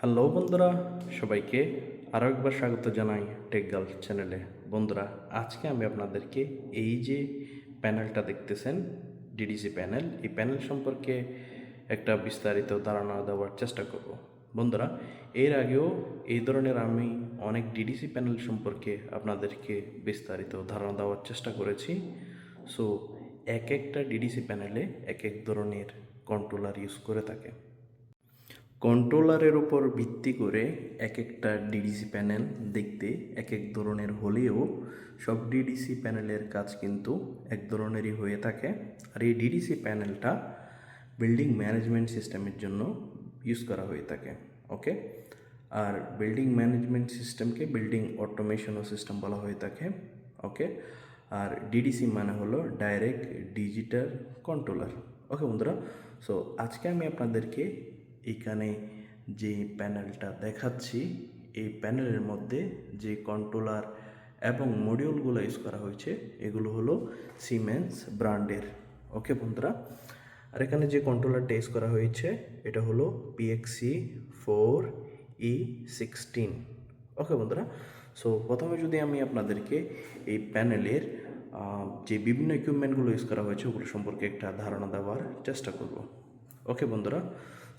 Hello বন্ধুরা, সবাইকে আরও একবার স্বাগত জানাই টেক গার্ল চ্যানেলে। বন্ধুরা, আজকে আমি আপনাদেরকে এই যে প্যানেলটা দেখতেছেন, ডিডিসি প্যানেল, এই প্যানেল সম্পর্কে একটা বিস্তারিত ধারণা দেওয়ার চেষ্টা করব। বন্ধুরা, এর আগেও এই ধরনের আমি অনেক ডিডিসি প্যানেল সম্পর্কে আপনাদেরকে বিস্তারিত ধারণা দেওয়ার চেষ্টা করেছি। সো এক একটা ডিডিসি প্যানেলে এক এক ধরনের কন্ট্রোলার ইউজ করে থাকে। কন্ট্রোলারের উপর ভিত্তি করে এক একটা ডিডিসি প্যানেল দেখতে এক এক ধরনের হলেও সব ডিডিসি প্যানেলের কাজ কিন্তু এক ধরনেরই হয়ে থাকে। আর এই ডিডিসি প্যানেলটা বিল্ডিং ম্যানেজমেন্ট সিস্টেমের জন্য ইউজ করা হয়ে থাকে। ওকে, আর বিল্ডিং ম্যানেজমেন্ট সিস্টেমকে বিল্ডিং অটোমেশন সিস্টেম বলা হয়ে থাকে। ওকে, আর ডিডিসি মানে হলো ডাইরেক্ট ডিজিটাল কন্ট্রোলার। ওকে বন্ধুরা, সো আজকে আমি আপনাদেরকে এখানে যে প্যানেলটা দেখাচ্ছি, এই প্যানেলের মধ্যে যে কন্ট্রোলার এবং মডিউলগুলো ইউজ করা হয়েছে এগুলো হলো সিমেন্স ব্র্যান্ডের। ওকে বন্ধুরা, আর এখানে যে কন্ট্রোলারটা ইউজ করা হয়েছে এটা হলো PXC4E16। ওকে বন্ধুরা, সো প্রথমে যদি আমি আপনাদেরকে এই প্যানেলের যে বিভিন্ন ইকুইপমেন্টগুলো ইউজ করা হয়েছে ওগুলো সম্পর্কে একটা ধারণা দেওয়ার চেষ্টা করব। ওকে বন্ধুরা,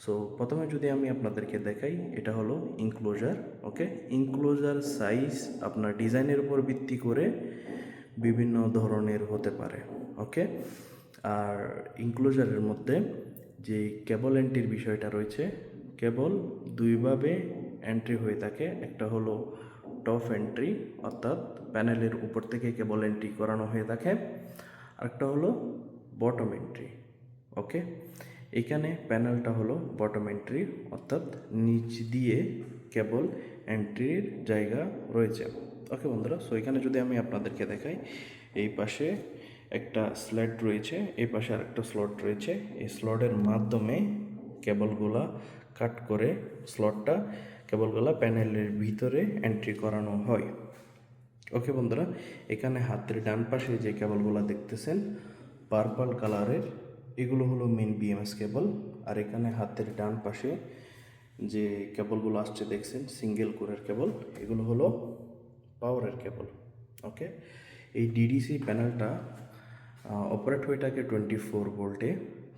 সো প্রথমে যদি আমি আপনাদেরকে দেখাই, এটা হলো ইনক্লোজার। ওকে, ইনক্লোজার সাইজ আপনার ডিজাইনের উপর ভিত্তি করে বিভিন্ন ধরনের হতে পারে। ওকে, আর ইনক্লোজারের মধ্যে যে কেবল এন্ট্রির বিষয়টা রয়েছে, কেবল দুইভাবে এন্ট্রি হয়ে থাকে। একটা হলো টপ এন্ট্রি, অর্থাৎ প্যানেলের উপর থেকে কেবল এন্ট্রি করানো হয়ে থাকে, আরেকটা হলো বটম এন্ট্রি। ওকে, এখানে প্যানেলটা হলো বটম এন্ট্রি, অর্থাৎ নিচ দিয়ে কেবল এন্ট্রির জায়গা রয়েছে। ওকে বন্ধুরা, সো এখানে যদি আমি আপনাদেরকে দেখাই, এই পাশে একটা স্লট রয়েছে, এই পাশে আরেকটা স্লট রয়েছে। এই স্লটের মাধ্যমে কেবলগুলা কাট করে কেবলগুলা প্যানেলের ভিতরে এন্ট্রি করানো হয়। ওকে বন্ধুরা, এখানে হাতের ডান পাশে যে কেবলগুলো দেখতেছেন পার্পল কালারের, এগুলো হলো মেন বিএমএস কেবল। আর এখানে হাতের ডান পাশে যে কেবলগুলো আসছে দেখছেন সিঙ্গেল কোরের কেবল, এগুলো হলো পাওয়ারের কেবল। ওকে, এই ডিডিসি প্যানেলটা অপারেট হয়ে থাকে 24 ভোল্টে,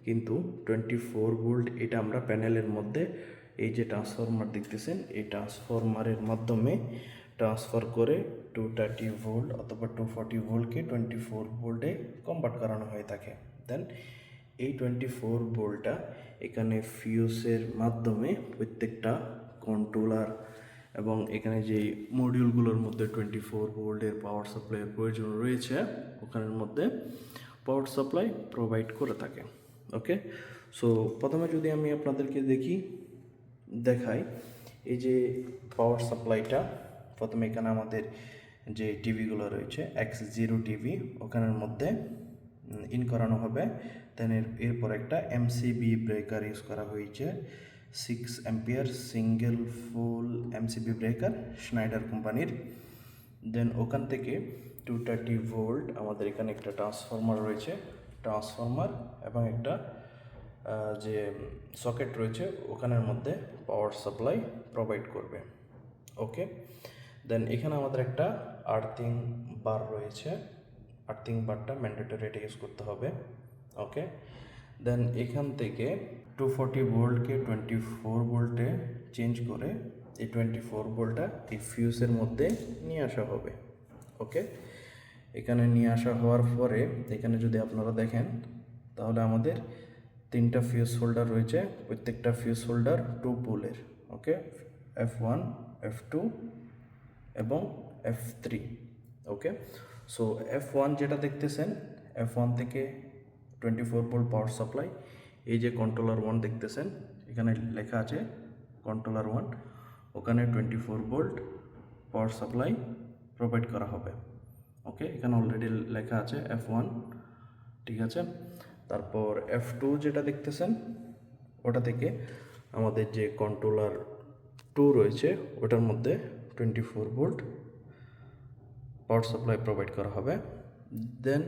কিন্তু 24 ভোল্ট এটা আমরা প্যানেলের মধ্যে এই যে ট্রান্সফরমার দেখতেছেন, এই ট্রান্সফরমারের মাধ্যমে ট্রান্সফার করে 230 ভোল্ট অথবা 240 ভোল্টকে 24 ভোল্টে কনভার্ট করানো হয়ে থাকে। দেন এই 24 ভোল্টটা এখানে ফিউজের মাধ্যমে প্রত্যেকটা কন্ট্রোলার এবং এখানে যে মডিউলগুলোর মধ্যে 24 ভোল্টের পাওয়ার সাপ্লাইয়ের প্রয়োজন রয়েছে ওখানের মধ্যে পাওয়ার সাপ্লাই প্রোভাইড করে থাকে। ওকে, সো প্রথমে যদি আমি আপনাদেরকে দেখাই এই যে পাওয়ার সাপ্লাইটা, প্রথমে এখানে আমাদের যে টিভিগুলো রয়েছে X0 টিভি, ওখানের মধ্যে ইন করানো হবে। দেন এরপর একটা এমসিবি ব্রেকার ইউজ করা হয়েছে, 6 অ্যাম্পিয়ার সিঙ্গেল ফুল এমসিবি ব্রেকার স্নাইডার কোম্পানির। দেন ওখান থেকে 230 ভোল্ট আমাদের এখানে একটা ট্রান্সফরমার রয়েছে, এবং একটা যে সকেট রয়েছে ওখানের মধ্যে পাওয়ার সাপ্লাই প্রোভাইড করবে। ওকে, দেন এখানে আমাদের একটা আর্থিং বার রয়েছে, আর্থিং বারটা ম্যান্ডেটরি, এটা ইউজ করতে হবে। ওকে, দেন এখান থেকে 240 ভোল্টকে 24 ভোল্টে চেঞ্জ করে এই 24 ভোল্টটা এই ফিউজের মধ্যে নিয়ে আসা হবে। ওকে, এখানে নিয়ে আসা হওয়ার পরে এখানে যদি আপনারা দেখেন তাহলে আমাদের 3টা ফিউজ হোল্ডার রয়েছে, প্রত্যেকটা ফিউজ হোল্ডার 2 পোলের। ওকে, F1, F2 এবং F3। ওকে, সো F1 যেটা দেখতেছেন, F1 থেকে 24 ভোল্ট পাওয়ার সাপ্লাই, এই যে কন্ট্রোলার 1 দেখতেছেন এখানে লেখা আছে কন্ট্রোলার 1, ওখানে 24 ভোল্ট পাওয়ার সাপ্লাই প্রোভাইড করা হবে। ওকে, এখানে অলরেডি লেখা আছে F1, ঠিক আছে। তারপর F2 যেটা দেখতেছেন ওটা থেকে আমাদের যে কন্ট্রোলার 2 রয়েছে ওটার মধ্যে 24 ভোল্ট পাওয়ার সাপ্লাই প্রোভাইড করা হবে। দেন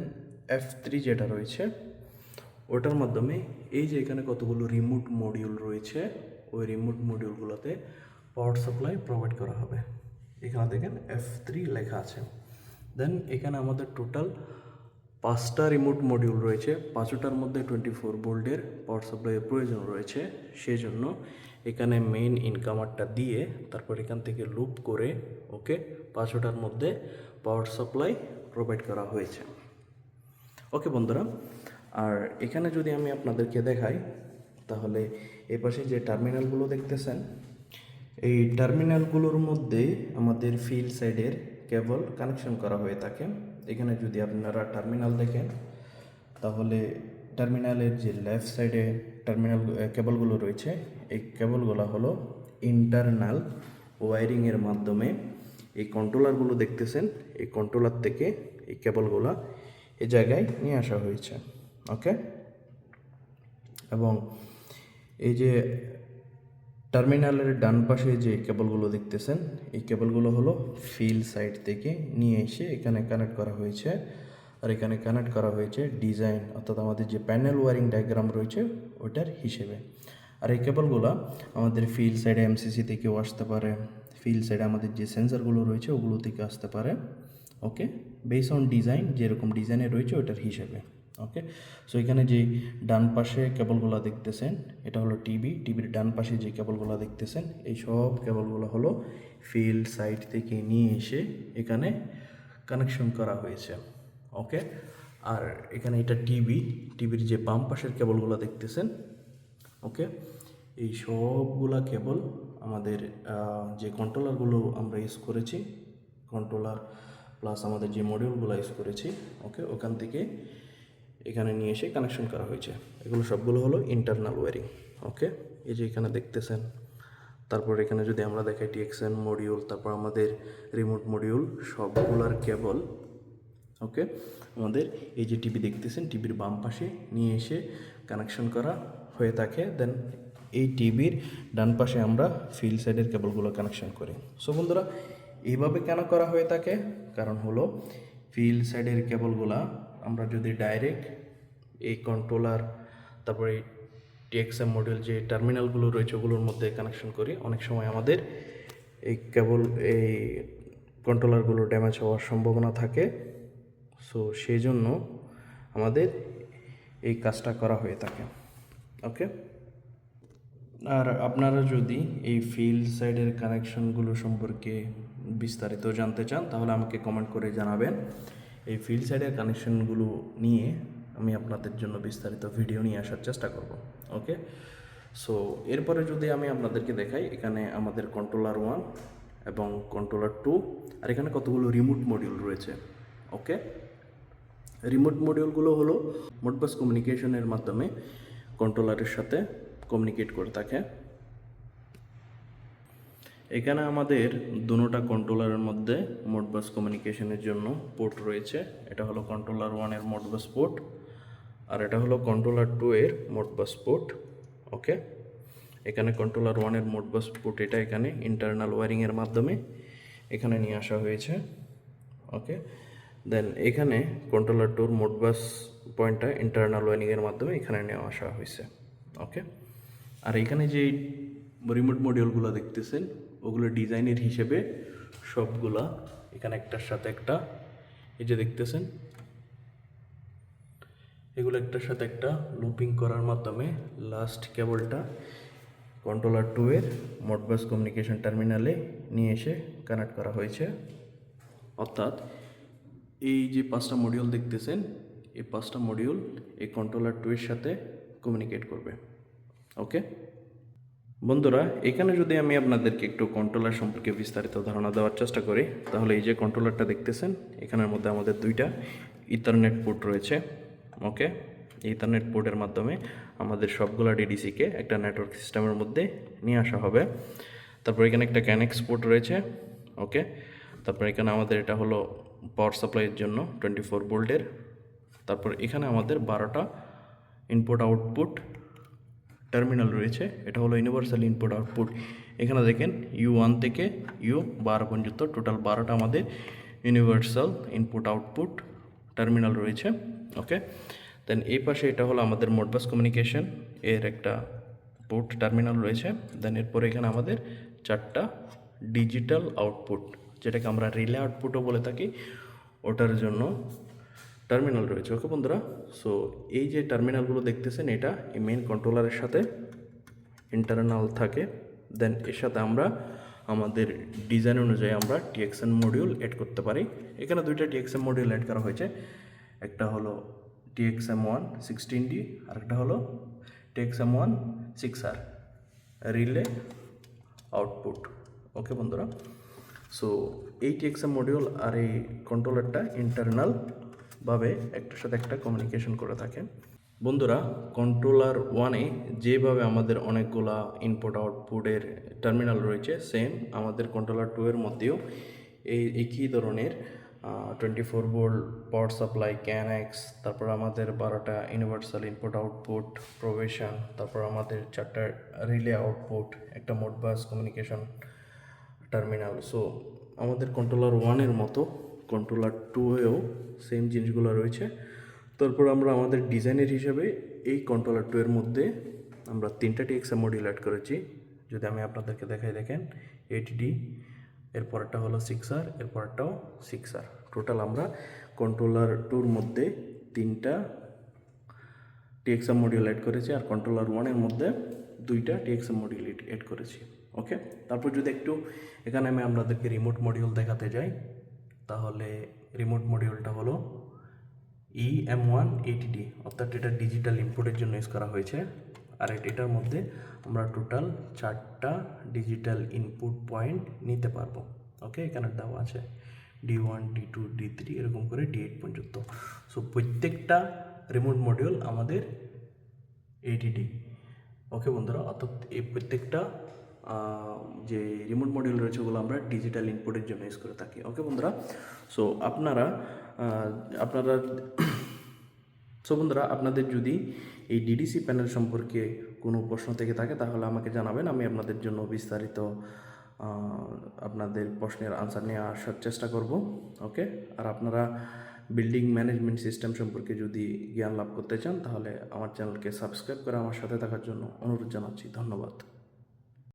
F3 যেটা রয়েছে ওটার মাধ্যমে এই যে এখানে কতগুলো রিমোট মডিউল রয়েছে ওই রিমোট মডিউলগুলোতে পাওয়ার সাপ্লাই প্রোভাইড করা হবে। এখানে দেখেন F3 লেখা আছে। দেন এখানে আমাদের টোটাল 5টা রিমোট মডিউল রয়েছে, 5টার মধ্যে 24 ভোল্টের পাওয়ার সাপ্লাইয়ের প্রয়োজন রয়েছে। সেই জন্য এখানে মেইন ইনকামারটা দিয়ে তারপর এখান থেকে লুপ করে ওকে 5টার মধ্যে পাওয়ার সাপ্লাই প্রোভাইড করা হয়েছে। ওকে বন্ধুরা, আর এখানে যদি আমি আপনাদেরকে দেখাই তাহলে এই পাশে যে টার্মিনালগুলো দেখতেছেন, এই টার্মিনালগুলোর মধ্যে আমাদের ফিল্ড সাইডের কেবল কানেকশন করা হয়ে থাকে। এখানে যদি আপনারা টার্মিনাল দেখেন তাহলে টার্মিনালের যে লেফট সাইডে টার্মিনাল কেবলগুলো রয়েছে, এই কেবলগুলো হলো ইন্টারনাল ওয়্যারিংয়ের মাধ্যমে এই কন্ট্রোলারগুলো দেখতেছেন, এই কন্ট্রোলার থেকে এই কেবলগুলো এই জায়গায় নিয়ে আসা হয়েছে। ওকে, এবং এই যে টার্মিনালের ডান পাশে যে কেবলগুলো দেখতেছেন, এই কেবলগুলো হলো ফিল্ড সাইড থেকে নিয়ে এসে এখানে কানেক্ট করা হয়েছে। আর এখানে কানেক্ট করা হয়েছে ডিজাইন অর্থাৎ আমাদের যে প্যানেল ওয়ারিং ডায়াগ্রাম রয়েছে ওটার হিসেবে। আর এই কেবলগুলো আমাদের ফিল্ড সাইডে এমসিসি থেকেও আসতে পারে, ফিল্ড সাইডে আমাদের যে সেন্সারগুলো রয়েছে ওগুলো থেকে আসতে পারে। ওকে, বেস অন ডিজাইন, যেরকম ডিজাইনে রয়েছে ওটার হিসেবে। ওকে, সো এখানে যে ডান পাশে কেবলগুলো দেখতেছেন এটা হলো টিভির ডান পাশে যে কেবলগুলো দেখতেছেন এই সব কেবলগুলো হলো ফিল্ড সাইড থেকে নিয়ে এসে এখানে কানেকশন করা হয়েছে। ওকে, আর এখানে এটা টিভির যে বাম পাশের কেবলগুলো দেখতেছেন, ওকে, এই সবগুলা কেবল আমাদের যে কন্ট্রোলারগুলো আমরা ইউজ করেছি, কন্ট্রোলার প্লাস আমাদের যে মডিউলগুলো ইউজ করেছি, ওকে, ওখান থেকে এখানে নিয়ে এসে কানেকশন করা হয়েছে। এগুলো সবগুলো হলো ইন্টারনাল ওয়্যারিং। ওকে, এই যে এখানে দেখতেছেন। তারপর এখানে যদি আমরা দেখাই টিএক্সএন মডিউল, তারপর আমাদের রিমোট মডিউল, সবগুলার কেবল ওকে আমাদের এই যে টিভি দেখতেছেন টিভির বাম পাশে নিয়ে এসে কানেকশন করা হয়ে থাকে। দেন এই টিভির ডান পাশে আমরা ফিল্ড সাইডের কেবলগুলো কানেকশন করি। সো বন্ধুরা, এইভাবে কেন করা হয়ে থাকে? কারণ হলো ফিল্ড সাইডের কেবলগুলা আমরা যদি ডাইরেক্ট এই কন্ট্রোলার তারপরে এই টিএক্সএম মডিউল যে টার্মিনালগুলো রয়েছে ওগুলোর মধ্যে কানেকশন করি, অনেক সময় আমাদের এই কেবল এই কন্ট্রোলারগুলো ড্যামেজ হওয়ার সম্ভাবনা থাকে। সো সেই জন্য আমাদের এই কাজটা করা হয়ে থাকে। ওকে, আর আপনারা যদি এই ফিল্ড সাইডের কানেকশনগুলো সম্পর্কে বিস্তারিত জানতে চান তাহলে আমাকে কমেন্ট করে জানাবেন। এই ফিল্ড সাইডের কানেকশনগুলো নিয়ে আমি আপনাদের জন্য বিস্তারিত ভিডিও নিয়ে আসার চেষ্টা করব। ওকে, সো এরপরে যদি আমি আপনাদেরকে দেখাই, এখানে আমাদের কন্ট্রোলার 1 এবং কন্ট্রোলার 2 আর এখানে কতগুলো রিমোট মডিউল রয়েছে। ওকে, রিমোট মডিউলগুলো হলো মোডবাস কমিউনিকেশনের মাধ্যমে কন্ট্রোলারের সাথে কমিউনিকেট করে থাকে। এখানে আমাদের দুটোটা কন্ট্রোলারের মধ্যে মোডবাস কমিউনিকেশনের জন্য পোর্ট রয়েছে। এটা হলো কন্ট্রোলার 1 এর মোডবাস পোর্ট আর এটা হলো কন্ট্রোলার 2 এর মোডবাস পোর্ট। ওকে, এখানে কন্ট্রোলার 1 এর মোডবাস পোর্ট এটা এখানে ইন্টারনাল ওয়্যারিংয়ের মাধ্যমে এখানে নিয়ে আসা হয়েছে। ওকে, দেন এখানে কন্ট্রোলার 2 মোডবাস পয়েন্টটা ইন্টারনাল ওয়্যারিংয়ের মাধ্যমে এখানে নিয়ে আসা হয়েছে। ওকে, আর এখানে যে রিমোট মডিউলগুলো দেখতেছেন ওগুলো ডিজাইনের হিসেবে সবগুলা এখানে একটার সাথে একটা, এই যে দেখতেছেন এগুলো একটার সাথে একটা লুপিং করার মাধ্যমে লাস্ট কেবলটা কন্ট্রোলার 2 এর মোডবাস কমিউনিকেশন টার্মিনালে নিয়ে এসে কানেক্ট করা হয়েছে। অর্থাৎ এই যে 5টা মডিউল দেখতেছেন এই 5টা মডিউল এই কন্ট্রোলার 2 এর সাথে কমিউনিকেট করবে। ওকে বন্ধুরা, এখানে যদি আমি আপনাদেরকে একটু কন্ট্রোলার সম্পর্কে বিস্তারিত ধারণা দেওয়ার চেষ্টা করি তাহলে এই যে কন্ট্রোলারটা দেখতেছেন এখানের মধ্যে আমাদের 2টা ইথারনেট পোর্ট রয়েছে। ওকে, ইথারনেট পোর্টের মাধ্যমে আমাদের সবগুলা ডিডিসিকে একটা নেটওয়ার্ক সিস্টেমের মধ্যে নিয়ে আসা হবে। তারপর এখানে একটা ক্যানেক্স পোর্ট রয়েছে। ওকে, তারপর এখানে আমাদের এটা হলো পাওয়ার সাপ্লাইয়ের জন্য 24 ভোল্টের। তারপর এখানে আমাদের 12টা ইনপুট আউটপুট টার্মিনাল রয়েছে। এটা হলো ইউনিভার্সাল ইনপুট আউটপুট। এখানে দেখেন U1 থেকে U12 পর্যন্ত টোটাল 12টা আমাদের ইউনিভার্সাল ইনপুট আউটপুট টার্মিনাল রয়েছে। ওকে, দেন এই পাশে এটা হলো আমাদের মোডবাস কমিউনিকেশন এর একটা পোর্ট টার্মিনাল রয়েছে। দেন এরপরে এখানে আমাদের 4টা ডিজিটাল আউটপুট, যেটাকে আমরা রিলে আউটপুটও বলে থাকি, ওটার জন্য টার্মিনাল রয়েছে। ওকে বন্ধুরা, সো এই যে টার্মিনালগুলো দেখতেছেন, এটা এই মেইন কন্ট্রোলারের সাথে ইন্টারনাল থাকে। দেন এর সাথে আমরা আমাদের ডিজাইন অনুযায়ী আমরা টিএক্সএম মডিউল অ্যাড করতে পারি। এখানে 2টা টিএক্সএম মডিউল অ্যাড করা হয়েছে, একটা হলো TXM1 16D আর একটা হলো TXM1 6R রিলে আউটপুট। ওকে বন্ধুরা, সো এই TXM মডিউল আর এই কন্ট্রোলারটা ইন্টারনালভাবে একটার সাথে একটা কমিউনিকেশন করে থাকে। বন্ধুরা, কন্ট্রোলার 1-এ যেভাবে আমাদের অনেকগুলা ইনপুট আউটপুটের টার্মিনাল রয়েছে, সেম আমাদের কন্ট্রোলার 2-এর মধ্যেও এই একই ধরনের 24 ভোল্ট পাওয়ার সাপ্লাই ক্যানএক্স, তারপর আমাদের 12টা ইউনিভার্সাল ইনপুট আউটপুট প্রোভিশন, তারপর আমাদের 4টা রিলে আউটপুট, একটা মোডবাস কমিউনিকেশন টার্মিনাল। সো আমাদের কন্ট্রোলার 1-এর মতো কন্ট্রোলার 2-এও সেম জিনিসগুলো রয়েছে। তারপর আমরা আমাদের ডিজাইনের হিসাবে এই কন্ট্রোলার 2-এর মধ্যে আমরা 3টা টিএক্সএম মডিউল অ্যাড করেছি। যদি আমি আপনাদেরকে দেখাই, দেখেন 8D, এরপরটা হলো 6R, এরপরটাও 6R। টোটাল আমরা কন্ট্রোলার 2-এর মধ্যে 3টা টিএক্সএম মডিউল অ্যাড করেছি, আর কন্ট্রোলার 1-এর মধ্যে 2টা টিএক্সএম মডিউল অ্যাড করেছি। ওকে, তারপর যদি একটু এখানে আমি আপনাদেরকে রিমোট মডিউল দেখাতে যাই, তাহলে রিমোট মডিউলটা হলো EM180D, অর্থাৎ এটা ডিজিটাল ইনপুটের জন্য ইউজ করা হয়েছে। আর এটার মধ্যে আমরা টোটাল 4টা ডিজিটাল ইনপুট পয়েন্ট নিতে পারবো। ওকে, এখানে দেওয়া আছে D1, D2, D3 এরকম করে D8 পর্যন্ত। সো প্রত্যেকটা রিমোট মডিউল আমাদের 80D। ওকে বন্ধুরা, অর্থাৎ এই প্রত্যেকটা যে রিমোট মডিউল রয়েছে ওগুলো আমরা ডিজিটাল ইনপুটের জন্য ইউজ করে থাকি। ওকে বন্ধুরা, সো বন্ধুরা, আপনাদের যদি এই ডিডিসি প্যানেল সম্পর্কে কোনো প্রশ্ন থেকে থাকে তাহলে আমাকে জানাবেন, আমি আপনাদের জন্য বিস্তারিত আপনাদের প্রশ্নের আনসার নিয়ে আসার চেষ্টা করব। ওকে, আর আপনারা বিল্ডিং ম্যানেজমেন্ট সিস্টেম সম্পর্কে যদি জ্ঞান লাভ করতে চান তাহলে আমার চ্যানেলকে সাবস্ক্রাইব করে আমার সাথে থাকার জন্য অনুরোধ জানাচ্ছি। ধন্যবাদ।